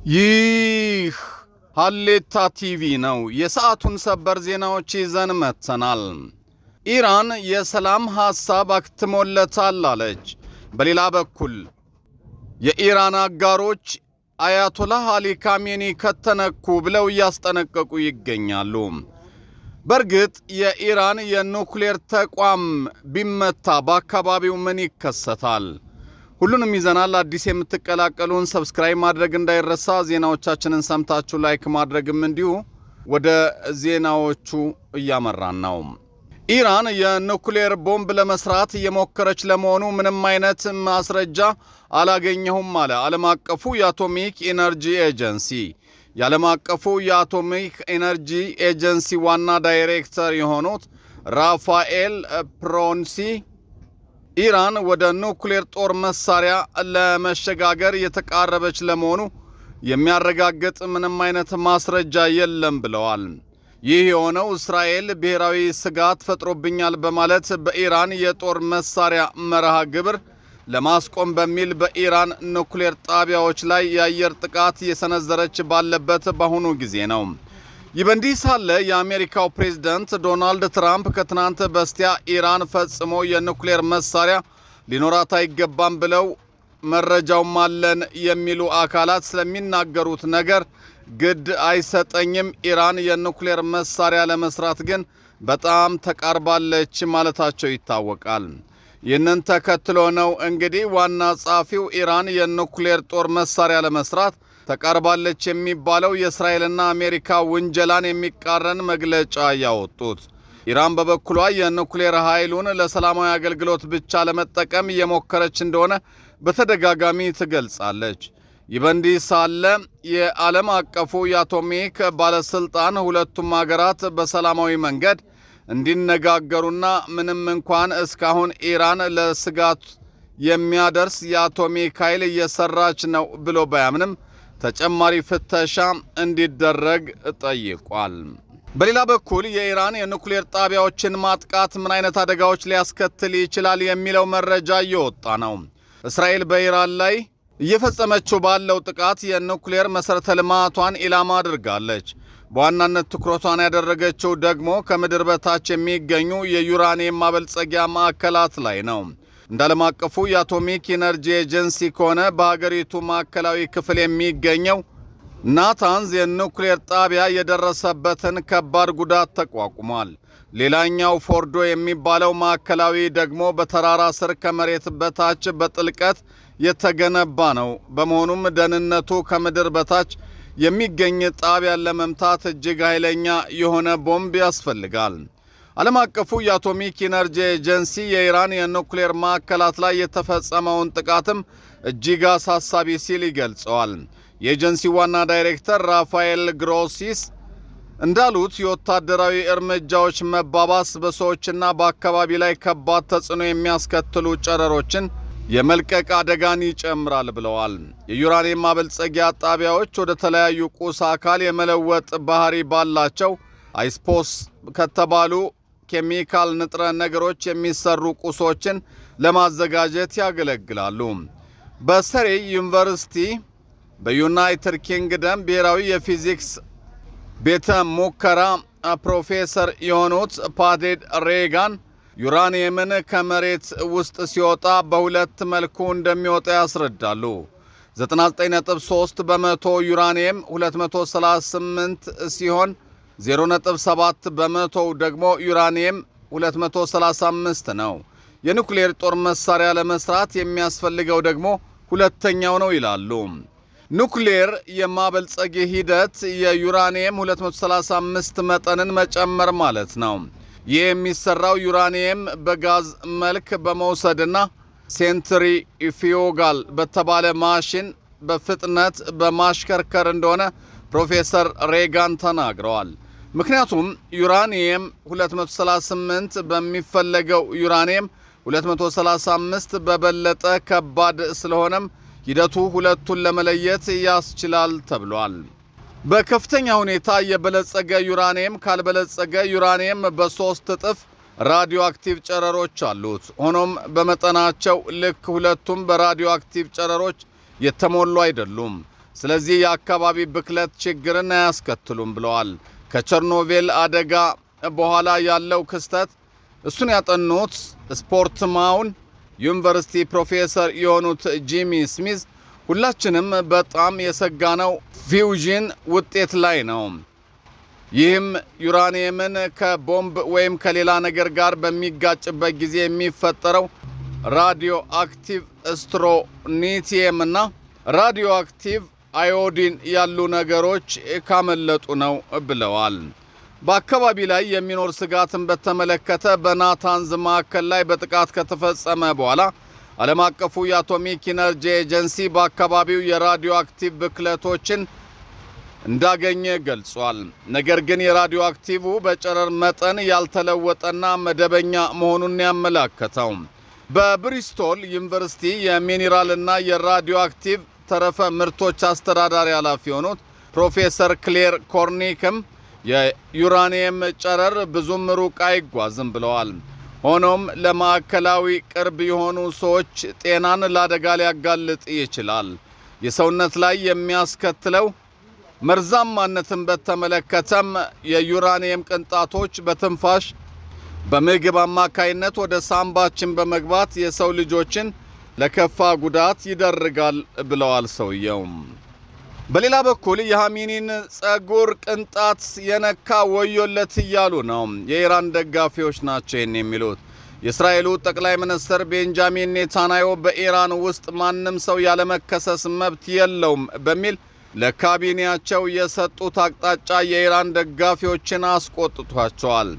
ይህ ሀሌታ ቲቪ ነው። የሰዓቱን ሰበር ዜናዎች ይዘን መጥተናል። ኢራን የሰላም ሐሳብ አክትሞለታል አለች። በሌላ በኩል የኢራን አጋሮች አያቶላህ አሊ ካሜኒ ከተነኩ ብለው ያስጠነቀቁ ይገኛሉ። በርግጥ የኢራን የኑክሌር ተቋም ቢመታ በአካባቢው ምን ይከሰታል? ሁሉንም ይዘናል። አዲስ የምትቀላቀሉን ሰብስክራይብ ማድረግ እንዳይረሳ፣ ዜናዎቻችንን ሰምታችሁ ላይክ ማድረግም እንዲሁ። ወደ ዜናዎቹ እያመራን ነው። ኢራን የኑክሌር ቦምብ ለመስራት እየሞከረች ለመሆኑ ምንም አይነት ማስረጃ አላገኘሁም አለ ዓለም አቀፉ የአቶሚክ ኢነርጂ ኤጀንሲ። የዓለም አቀፉ የአቶሚክ ኢነርጂ ኤጀንሲ ዋና ዳይሬክተር የሆኑት ራፋኤል ፕሮንሲ ኢራን ወደ ኑክሌር ጦር መሳሪያ ለመሸጋገር የተቃረበች ለመሆኑ የሚያረጋግጥ ምንም አይነት ማስረጃ የለም ብለዋል። ይህ የሆነው እስራኤል ብሔራዊ ስጋት ፈጥሮብኛል በማለት በኢራን የጦር መሳሪያ መርሃ ግብር ለማስቆም በሚል በኢራን ኑክሌር ጣቢያዎች ላይ የአየር ጥቃት የሰነዘረች ባለበት በአሁኑ ጊዜ ነው። ይህ በእንዲህ ሳለ የአሜሪካው ፕሬዝዳንት ዶናልድ ትራምፕ ከትናንት በስቲያ ኢራን ፈጽሞ የኑክሌር መሳሪያ ሊኖራት አይገባም ብለው መረጃው ማለን የሚሉ አካላት ስለሚናገሩት ነገር ግድ አይሰጠኝም፣ ኢራን የኑክሌር መሳሪያ ለመስራት ግን በጣም ተቃርባለች ማለታቸው ይታወቃል። ይህንን ተከትሎ ነው እንግዲህ ዋና ጻፊው ኢራን የኑክሌር ጦር መሳሪያ ለመስራት ተቃርባለች የሚባለው የእስራኤልና አሜሪካ ውንጀላን የሚቃረን መግለጫ ያወጡት። ኢራን በበኩሏ የኑክሌር ኃይሉን ለሰላማዊ አገልግሎት ብቻ ለመጠቀም እየሞከረች እንደሆነ በተደጋጋሚ ትገልጻለች። ይህ በእንዲህ ሳለ የዓለም አቀፉ የአቶሚክ ባለስልጣን ሁለቱም ሀገራት በሰላማዊ መንገድ እንዲነጋገሩና ምንም እንኳን እስካሁን ኢራን ለስጋት የሚያደርስ የአቶሚክ ኃይል እየሰራች ነው ብሎ ባያምንም ተጨማሪ ፍተሻ እንዲደረግ ጠይቋል። በሌላ በኩል የኢራን የኑክሌር ጣቢያዎችን ማጥቃት ምን አይነት አደጋዎች ሊያስከትል ይችላል የሚለው መረጃ እየወጣ ነው። እስራኤል በኢራን ላይ እየፈጸመችው ባለው ጥቃት የኑክሌር መሰረተ ልማቷን ኢላማ አድርጋለች። በዋናነት ትኩረቷን ያደረገችው ደግሞ ከምድር በታች የሚገኙ የዩራኒየም ማበልጸጊያ ማዕከላት ላይ ነው። እንደ ዓለም አቀፉ የአቶሚክ ኢነርጂ ኤጀንሲ ከሆነ በሀገሪቱ ማዕከላዊ ክፍል የሚገኘው ናታንዝ የኑክሌር ጣቢያ የደረሰበትን ከባድ ጉዳት ተቋቁሟል። ሌላኛው ፎርዶ የሚባለው ማዕከላዊ ደግሞ በተራራ ስር ከመሬት በታች በጥልቀት የተገነባ ነው። በመሆኑም ደህንነቱ ከምድር በታች የሚገኝ ጣቢያን ለመምታት እጅግ ኃይለኛ የሆነ ቦምብ ያስፈልጋል። ዓለም አቀፉ የአቶሚክ ኢነርጂ ኤጀንሲ የኢራን የኑክሌር ማዕከላት ላይ የተፈጸመውን ጥቃትም እጅግ አሳሳቢ ሲል ይገልጸዋል። የኤጀንሲ ዋና ዳይሬክተር ራፋኤል ግሮሲስ እንዳሉት የወታደራዊ እርምጃዎች መባባስ በሰዎችና በአካባቢ ላይ ከባድ ተጽዕኖ የሚያስከትሉ ጨረሮችን የመልቀቅ አደጋን ይጨምራል ብለዋል። የዩራኒየም ማበልጸጊያ ጣቢያዎች ወደ ተለያዩ ቁስ አካል የመለወጥ ባህሪ ባላቸው አይስፖስ ከተባሉ ኬሚካል ንጥረ ነገሮች የሚሰሩ ቁሶችን ለማዘጋጀት ያገለግላሉ። በሰሪ ዩኒቨርሲቲ በዩናይትድ ኪንግደም ብሔራዊ የፊዚክስ ቤተ ሙከራ ፕሮፌሰር የሆኑት ፓዴድ ሬጋን ዩራኒየምን ከመሬት ውስጥ ሲወጣ በሁለት መልኩ እንደሚወጣ ያስረዳሉ። 99.3 በመቶ ዩራኒየም 238 ሲሆን 0.7 በመቶ ደግሞ ዩራኒየም 235 ነው። የኑክሌር ጦር መሳሪያ ለመስራት የሚያስፈልገው ደግሞ ሁለተኛው ነው ይላሉ። ኑክሌር የማበልጸግ ሂደት የዩራኒየም 235 መጠንን መጨመር ማለት ነው። ይህ የሚሰራው ዩራኒየም በጋዝ መልክ በመውሰድና ሴንትሪፊዩጋል በተባለ ማሽን በፍጥነት በማሽከርከር እንደሆነ ፕሮፌሰር ሬጋን ተናግረዋል። ምክንያቱም ዩራኒየም 238 በሚፈለገው ዩራኒየም 235 በበለጠ ከባድ ስለሆነም ሂደቱ ሁለቱን ለመለየት ያስችላል ተብሏል። በከፍተኛ ሁኔታ የበለጸገ ዩራኒየም ካልበለጸገ ዩራኒየም በ3 እጥፍ ራዲዮአክቲቭ ጨረሮች አሉት። ሆኖም በመጠናቸው ልክ ሁለቱም በራዲዮአክቲቭ ጨረሮች የተሞሉ አይደሉም። ስለዚህ የአካባቢ ብክለት ችግርን አያስከትሉም ብለዋል። ከቸርኖቤል አደጋ በኋላ ያለው ክስተት እሱን ያጠኑት ስፖርትማውን ዩኒቨርሲቲ ፕሮፌሰር የሆኑት ጂሚ ስሚዝ ሁላችንም በጣም የሰጋነው ፊውዥን ውጤት ላይ ነው። ይህም ዩራኒየምን ከቦምብ ወይም ከሌላ ነገር ጋር በሚጋጭበት ጊዜ የሚፈጠረው ራዲዮ አክቲቭ ስትሮኒቲየም እና ራዲዮ አክቲቭ አዮዲን ያሉ ነገሮች ካመለጡ ነው ብለዋል። በአካባቢ ላይ የሚኖር ስጋትን በተመለከተ በናታንዝ ማዕከል ላይ በጥቃት ከተፈጸመ በኋላ ዓለም አቀፉ የአቶሚክ ኢነርጂ ኤጀንሲ በአካባቢው የራዲዮ አክቲቭ ብክለቶችን እንዳገኘ ገልጿል። ነገር ግን የራዲዮ አክቲቭ በጨረር መጠን ያልተለወጠና መደበኛ መሆኑን ያመለከተው በብሪስቶል ዩኒቨርሲቲ የሚኒራልና የራዲዮ አክቲቭ ተረፈ ምርቶች አስተዳዳሪ ኃላፊ የሆኑት ፕሮፌሰር ክሌር ኮርኒክም የዩራኒየም ጨረር ብዙም ሩቅ አይጓዝም ብለዋል። ሆኖም ለማዕከላዊ ቅርብ የሆኑ ሰዎች ጤናን ለአደጋ ሊያጋልጥ ይችላል። የሰውነት ላይ የሚያስከትለው መርዛማነትን በተመለከተም የዩራኒየም ቅንጣቶች በትንፋሽ በምግብ አማካይነት ወደ ሳምባችን በመግባት የሰው ልጆችን ለከፋ ጉዳት ይደርጋል ብለዋል ሰውየው። በሌላ በኩል የሃሚኒን ጸጉር ቅንጣት የነካ ወዮለት እያሉ ነው የኢራን ደጋፊዎች ናቸው የሚሉት። የእስራኤሉ ጠቅላይ ሚኒስትር ቤንጃሚን ኔታንያሁ በኢራን ውስጥ ማንም ሰው ያለመከሰስ መብት የለውም በሚል ለካቢኔያቸው የሰጡት አቅጣጫ የኢራን ደጋፊዎችን አስቆጥቷቸዋል።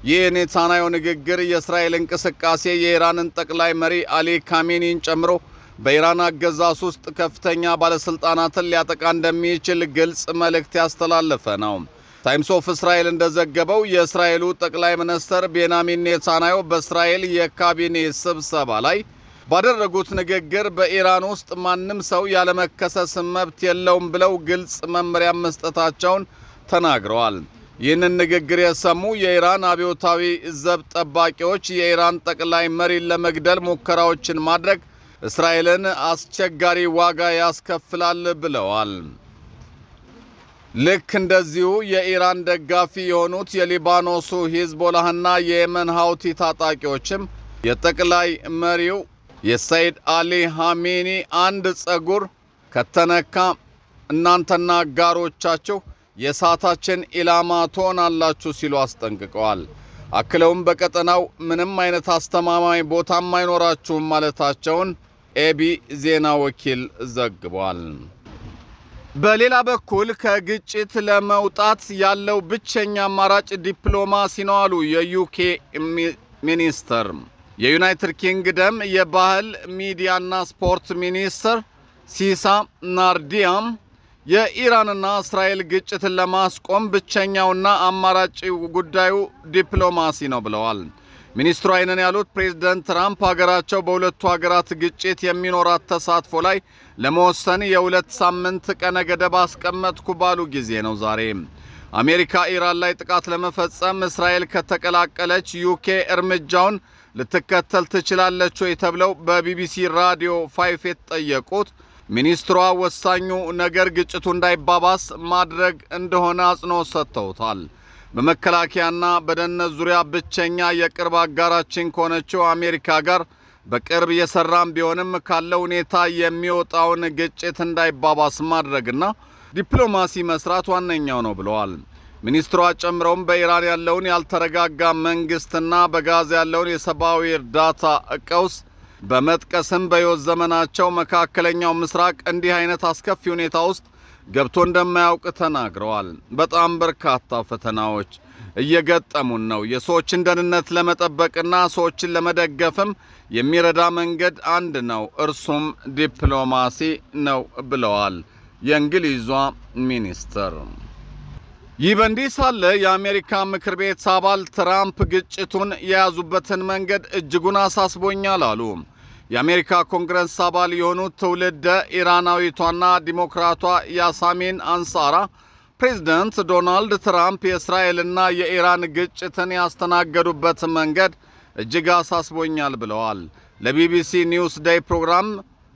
ይህ ኔታንያሁ ንግግር የእስራኤል እንቅስቃሴ የኢራንን ጠቅላይ መሪ አሊ ካሜኒን ጨምሮ በኢራን አገዛዝ ውስጥ ከፍተኛ ባለስልጣናትን ሊያጠቃ እንደሚችል ግልጽ መልእክት ያስተላለፈ ነው። ታይምስ ኦፍ እስራኤል እንደዘገበው የእስራኤሉ ጠቅላይ ሚኒስትር ቤንያሚን ኔታንያሁ በእስራኤል የካቢኔ ስብሰባ ላይ ባደረጉት ንግግር በኢራን ውስጥ ማንም ሰው ያለመከሰስ መብት የለውም ብለው ግልጽ መመሪያ መስጠታቸውን ተናግረዋል። ይህንን ንግግር የሰሙ የኢራን አብዮታዊ ዘብ ጠባቂዎች የኢራን ጠቅላይ መሪን ለመግደል ሙከራዎችን ማድረግ እስራኤልን አስቸጋሪ ዋጋ ያስከፍላል ብለዋል። ልክ እንደዚሁ የኢራን ደጋፊ የሆኑት የሊባኖሱ ሂዝቦላህና የየመን ሀውቲ ታጣቂዎችም የጠቅላይ መሪው የሰይድ አሊ ሃሜኒ አንድ ጸጉር ከተነካ እናንተና አጋሮቻችሁ የሳታችን ኢላማ ትሆናላችሁ ሲሉ አስጠንቅቀዋል። አክለውም በቀጠናው ምንም አይነት አስተማማኝ ቦታም አይኖራችሁም ማለታቸውን ኤቢ ዜና ወኪል ዘግቧል። በሌላ በኩል ከግጭት ለመውጣት ያለው ብቸኛ አማራጭ ዲፕሎማሲ ነው አሉ የዩኬ ሚኒስተር። የዩናይትድ ኪንግደም የባህል ሚዲያና ስፖርት ሚኒስተር ሲሳ ናርዲያም የኢራንና እስራኤል ግጭትን ለማስቆም ብቸኛውና አማራጭ ጉዳዩ ዲፕሎማሲ ነው ብለዋል። ሚኒስትሩ አይነን ያሉት ፕሬዝዳንት ትራምፕ ሀገራቸው በሁለቱ ሀገራት ግጭት የሚኖራት ተሳትፎ ላይ ለመወሰን የሁለት ሳምንት ቀነ ገደብ አስቀመጥኩ ባሉ ጊዜ ነው ዛሬ። አሜሪካ ኢራን ላይ ጥቃት ለመፈጸም እስራኤል ከተቀላቀለች ዩኬ እርምጃውን ልትከተል ትችላለች ወይ ተብለው በቢቢሲ ራዲዮ 5 የተጠየቁት ሚኒስትሯ ወሳኙ ነገር ግጭቱ እንዳይባባስ ማድረግ እንደሆነ አጽንኦት ሰጥተውታል። በመከላከያና በደህንነት ዙሪያ ብቸኛ የቅርብ አጋራችን ከሆነችው አሜሪካ ጋር በቅርብ የሰራም ቢሆንም ካለው ሁኔታ የሚወጣውን ግጭት እንዳይባባስ ማድረግና ዲፕሎማሲ መስራት ዋነኛው ነው ብለዋል። ሚኒስትሯ ጨምረውም በኢራን ያለውን ያልተረጋጋ መንግስትና በጋዛ ያለውን የሰብአዊ እርዳታ ቀውስ በመጥቀስም በሕይወት ዘመናቸው መካከለኛው ምስራቅ እንዲህ አይነት አስከፊ ሁኔታ ውስጥ ገብቶ እንደማያውቅ ተናግረዋል። በጣም በርካታ ፈተናዎች እየገጠሙን ነው። የሰዎችን ደህንነት ለመጠበቅና ሰዎችን ለመደገፍም የሚረዳ መንገድ አንድ ነው፣ እርሱም ዲፕሎማሲ ነው ብለዋል የእንግሊዟ ሚኒስትር። ይህ በእንዲህ ሳለ የአሜሪካ ምክር ቤት አባል ትራምፕ ግጭቱን የያዙበትን መንገድ እጅጉን አሳስቦኛል አሉ። የአሜሪካ ኮንግረስ አባል የሆኑት ትውልደ ኢራናዊቷና ዲሞክራቷ ያሳሚን አንሳራ ፕሬዝዳንት ዶናልድ ትራምፕ የእስራኤልና የኢራን ግጭትን ያስተናገዱበት መንገድ እጅግ አሳስቦኛል ብለዋል። ለቢቢሲ ኒውስ ዴይ ፕሮግራም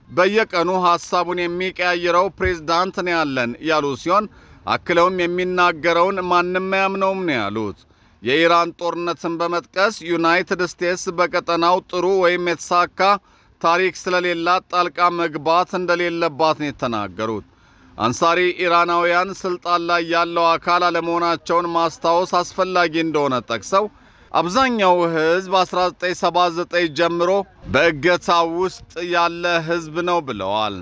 በየቀኑ ሐሳቡን የሚቀያየረው ፕሬዝዳንት ነው ያለን ያሉ ሲሆን አክለውም የሚናገረውን ማንንም አያምነውም ነው ያሉት። የኢራን ጦርነትን በመጥቀስ ዩናይትድ ስቴትስ በቀጠናው ጥሩ ወይም የተሳካ ታሪክ ስለሌላት ጣልቃ መግባት እንደሌለባት ነው የተናገሩት። አንሳሪ ኢራናውያን ስልጣን ላይ ያለው አካል አለመሆናቸውን ማስታወስ አስፈላጊ እንደሆነ ጠቅሰው አብዛኛው ህዝብ 1979 ጀምሮ በእገታ ውስጥ ያለ ህዝብ ነው ብለዋል።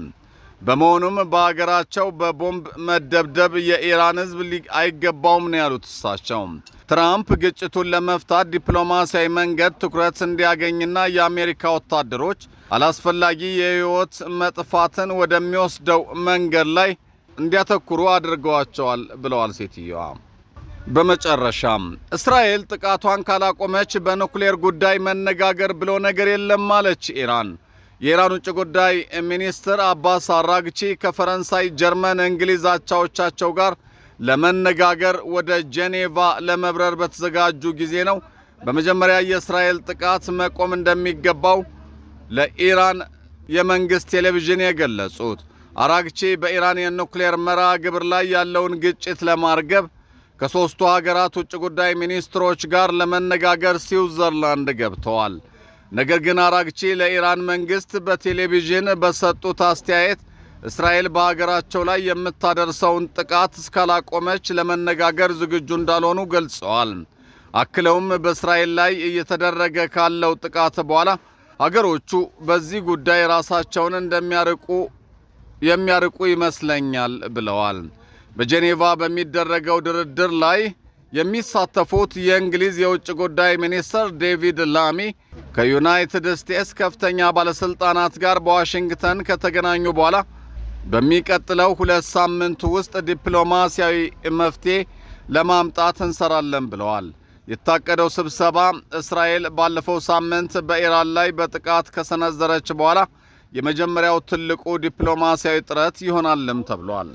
በመሆኑም በአገራቸው በቦምብ መደብደብ የኢራን ህዝብ አይገባውም ነው ያሉት እሳቸው። ትራምፕ ግጭቱን ለመፍታት ዲፕሎማሲያዊ መንገድ ትኩረት እንዲያገኝና የአሜሪካ ወታደሮች አላስፈላጊ የህይወት መጥፋትን ወደሚወስደው መንገድ ላይ እንዲያተኩሩ አድርገዋቸዋል ብለዋል ሴትየዋ። በመጨረሻም እስራኤል ጥቃቷን ካላቆመች በኑክሌር ጉዳይ መነጋገር ብሎ ነገር የለም ማለች ኢራን። የኢራን ውጭ ጉዳይ ሚኒስትር አባስ አራግቺ ከፈረንሳይ፣ ጀርመን፣ እንግሊዝ አቻዎቻቸው ጋር ለመነጋገር ወደ ጄኔቫ ለመብረር በተዘጋጁ ጊዜ ነው በመጀመሪያ የእስራኤል ጥቃት መቆም እንደሚገባው ለኢራን የመንግስት ቴሌቪዥን የገለጹት። አራግቺ በኢራን የኑክሌር መርሃ ግብር ላይ ያለውን ግጭት ለማርገብ ከሶስቱ ሀገራት ውጭ ጉዳይ ሚኒስትሮች ጋር ለመነጋገር ስዊዘርላንድ ገብተዋል። ነገር ግን አራግቺ ለኢራን መንግስት በቴሌቪዥን በሰጡት አስተያየት እስራኤል በሀገራቸው ላይ የምታደርሰውን ጥቃት እስካላቆመች ለመነጋገር ዝግጁ እንዳልሆኑ ገልጸዋል። አክለውም በእስራኤል ላይ እየተደረገ ካለው ጥቃት በኋላ ሀገሮቹ በዚህ ጉዳይ ራሳቸውን የሚያርቁ ይመስለኛል ብለዋል። በጄኔቫ በሚደረገው ድርድር ላይ የሚሳተፉት የእንግሊዝ የውጭ ጉዳይ ሚኒስትር ዴቪድ ላሚ ከዩናይትድ ስቴትስ ከፍተኛ ባለስልጣናት ጋር በዋሽንግተን ከተገናኙ በኋላ በሚቀጥለው 2 ሳምንት ውስጥ ዲፕሎማሲያዊ መፍትሄ ለማምጣት እንሰራለን ብለዋል። የታቀደው ስብሰባ እስራኤል ባለፈው ሳምንት በኢራን ላይ በጥቃት ከሰነዘረች በኋላ የመጀመሪያው ትልቁ ዲፕሎማሲያዊ ጥረት ይሆናልም ተብሏል።